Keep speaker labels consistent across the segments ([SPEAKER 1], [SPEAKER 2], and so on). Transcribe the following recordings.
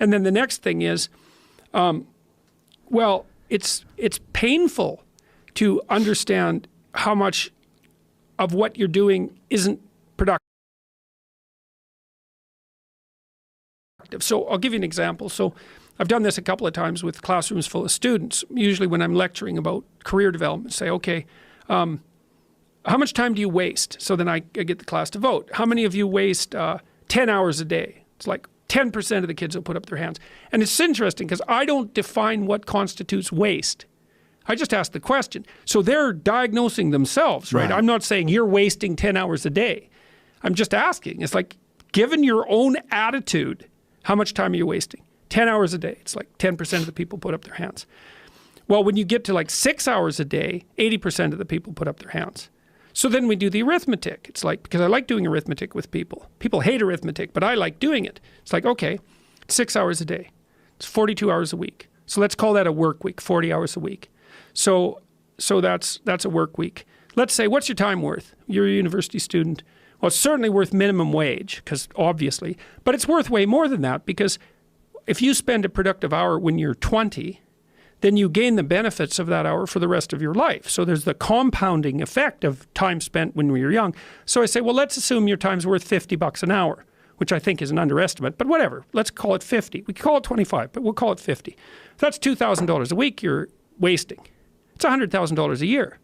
[SPEAKER 1] And then the next thing is, well, it's painful to understand how much of what you're doing isn't productive. So I'll give you an example. So I've done this a couple of times with classrooms full of students. Usually when I'm lecturing about career development, say, okay, how much time do you waste? So then I get the class to vote. How many of you waste 10 hours a day? It's like 10% of the kids will put up their hands. And it's interesting because I don't define what constitutes waste. I just ask the question. So they're diagnosing themselves, right? I'm not saying you're wasting 10 hours a day. I'm just asking. It's like, given your own attitude, how much time are you wasting? 10 hours a day. It's like 10% of the people put up their hands. Well, when you get to like 6 hours a day, 80% of the people put up their hands. So then we do the arithmetic. It's like, because I like doing arithmetic with people. People hate arithmetic, but I like doing it. It's like, okay, 6 hours a day. It's 42 hours a week. So let's call that a work week, 40 hours a week. So that's a work week. Let's say, what's your time worth? You're a university student. Well, it's certainly worth minimum wage, because obviously, but it's worth way more than that, because if you spend a productive hour when you're 20, then you gain the benefits of that hour for the rest of your life. So there's the compounding effect of time spent when we were young. So I say, well, let's assume your time's worth $50 an hour, which I think is an underestimate, but whatever. Let's call it 50. We could call it 25, but we'll call it 50. If that's $2,000 a week you're wasting. It's $100,000 a year.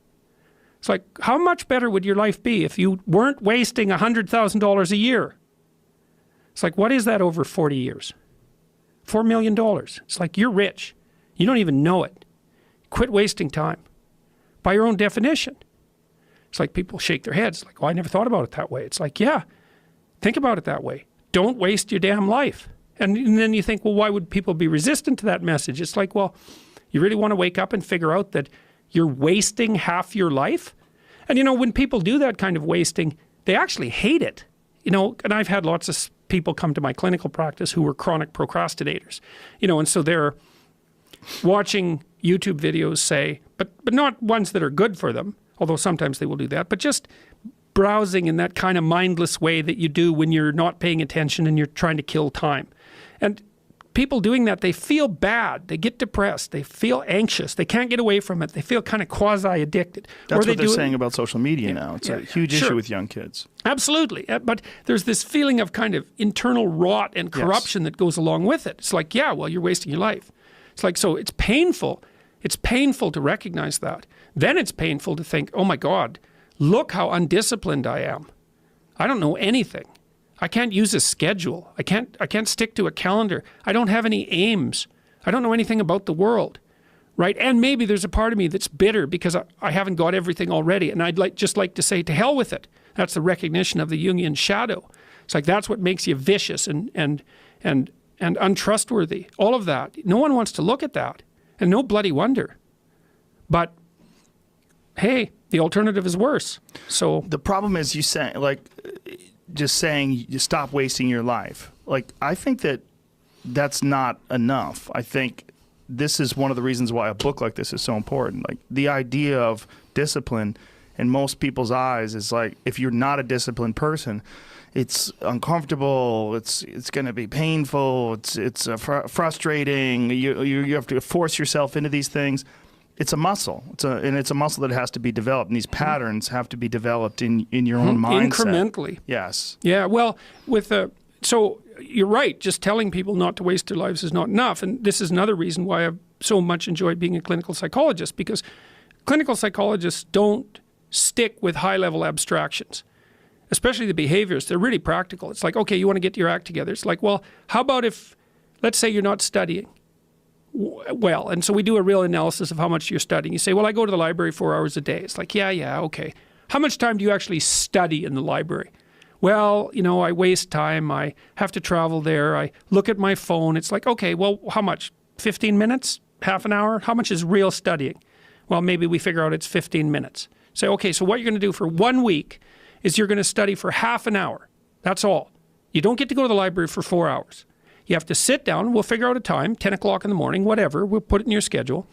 [SPEAKER 1] It's like, how much better would your life be if you weren't wasting $100,000 a year? It's like, what is that over 40 years? $4 million. It's like, you're rich. You don't even know it. Quit wasting time. By your own definition. It's like people shake their heads like, oh, I never thought about it that way. It's like, yeah, think about it that way. Don't waste your damn life. And then you think, well, why would people be resistant to that message? It's like, well, you really want to wake up and figure out that you're wasting half your life? And, you know, when people do that kind of wasting, they actually hate it. You know, and I've had lots of people come to my clinical practice who were chronic procrastinators. You know, and so they're watching YouTube videos, say, but not ones that are good for them, although sometimes they will do that, but just browsing in that kind of mindless way that you do when you're not paying attention and you're trying to kill time. And people doing that, they feel bad, they get depressed, they feel anxious, they can't get away from it, they feel kind of quasi-addicted.
[SPEAKER 2] That's what they're saying about social media now. It's a huge issue with young kids. Absolutely,
[SPEAKER 1] but there's this feeling of kind of internal rot and corruption that goes along with it. It's like, yeah, well, you're wasting your life. It's like, so it's painful. It's painful to recognize that. Then it's painful to think, oh my God, look how undisciplined I am. I don't know anything. I can't use a schedule. I can't stick to a calendar. I don't have any aims. I don't know anything about the world, right? And maybe there's a part of me that's bitter because I haven't got everything already. And I'd just like to say, to hell with it. That's the recognition of the Jungian shadow. It's like, that's what makes you vicious and untrustworthy. All of that. No one wants to look at that. And no bloody wonder. But hey, the alternative is worse. So
[SPEAKER 2] the problem is, you say, like, just saying you stop wasting your life. Like, I think that's not enough. I think this is one of the reasons why a book like this is so important. Like, the idea of discipline in most people's eyes is like, if you're not a disciplined person, it's uncomfortable, it's going to be painful, it's frustrating, you have to force yourself into these things. It's a muscle. And it's a muscle that has to be developed. And these patterns have to be developed in your own mindset.
[SPEAKER 1] Incrementally.
[SPEAKER 2] Yes.
[SPEAKER 1] Yeah, well, so you're right. Just telling people not to waste their lives is not enough. And this is another reason why I've so much enjoyed being a clinical psychologist, because clinical psychologists don't stick with high-level abstractions, especially the behaviors. They're really practical. It's like, okay, you want to get your act together. It's like, well, how about if, let's say you're not studying well, and so we do a real analysis of how much you're studying. You say, well, I go to the library 4 hours a day. It's like, yeah, okay. How much time do you actually study in the library? Well, you know, I waste time. I have to travel there. I look at my phone. It's like, okay, well, how much? 15 minutes? Half an hour? How much is real studying? Well, maybe we figure out it's 15 minutes. Say, okay, so what you're going to do for 1 week is you're going to study for half an hour. That's all. You don't get to go to the library for 4 hours. You have to sit down. We'll figure out a time, 10 o'clock in the morning, whatever. We'll put it in your schedule.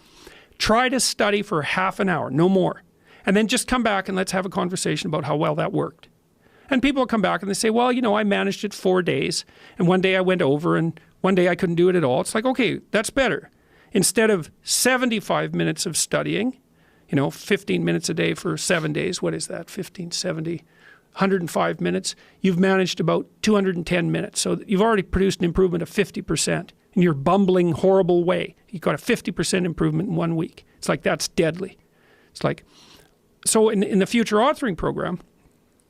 [SPEAKER 1] Try to study for half an hour, no more. And then just come back and let's have a conversation about how well that worked. And people will come back and they say, well, you know, I managed it 4 days. And one day I went over and One day I couldn't do it at all. It's like, okay, that's better. Instead of 75 minutes of studying, 15 minutes a day for 7 days, what is that? 15, 70, 105 minutes. You've managed about 210 minutes. So you've already produced an improvement of 50% in your bumbling, horrible way. You got a 50% improvement in 1 week. It's like, that's deadly. It's like, so in the future authoring program,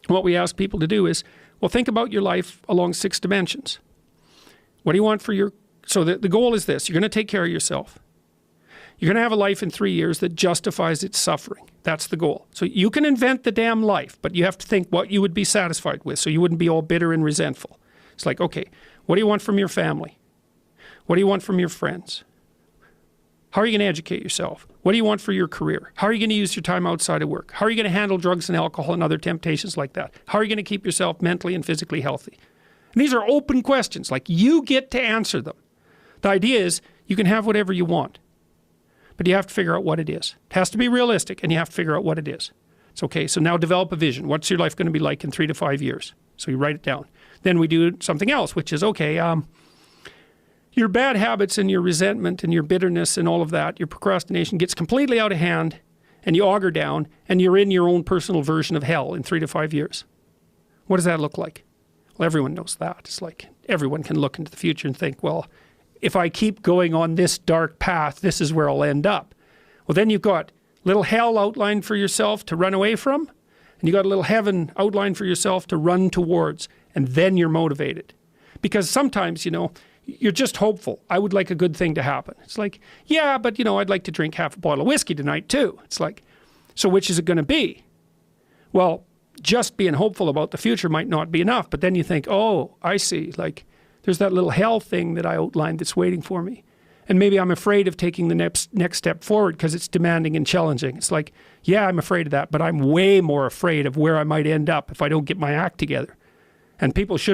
[SPEAKER 1] what we ask people to do is, well, think about your life along 6 dimensions. What do you want for your, so the goal is this: you're going to take care of yourself. You're going to have a life in 3 years that justifies its suffering. That's the goal. So you can invent the damn life, but you have to think what you would be satisfied with, so you wouldn't be all bitter and resentful. It's like, okay, what do you want from your family? What do you want from your friends? How are you going to educate yourself? What do you want for your career? How are you going to use your time outside of work? How are you going to handle drugs and alcohol and other temptations like that? How are you going to keep yourself mentally and physically healthy? And these are open questions. Like, you get to answer them. The idea is you can have whatever you want, but you have to figure out what it is. It has to be realistic, and you have to figure out what it is. It's okay. So now develop a vision. What's your life going to be like in 3 to 5 years? So you write it down. Then we do something else, which is, okay, your bad habits and your resentment and your bitterness and all of that, your procrastination gets completely out of hand, and you auger down, and you're in your own personal version of hell in 3 to 5 years. What does that look like? Well, everyone knows that. It's like, everyone can look into the future and think, well, if I keep going on this dark path, this is where I'll end up. Well, then you've got little hell outlined for yourself to run away from, and you got a little heaven outlined for yourself to run towards, and then you're motivated. Because sometimes, you're just hopeful. I would like a good thing to happen. It's like, yeah, but I'd like to drink half a bottle of whiskey tonight too. It's like, so which is it going to be? Well, just being hopeful about the future might not be enough, but then you think, oh, I see, like, there's that little hell thing that I outlined that's waiting for me. And maybe I'm afraid of taking the next step forward because it's demanding and challenging. It's like, yeah, I'm afraid of that, but I'm way more afraid of where I might end up if I don't get my act together. And people should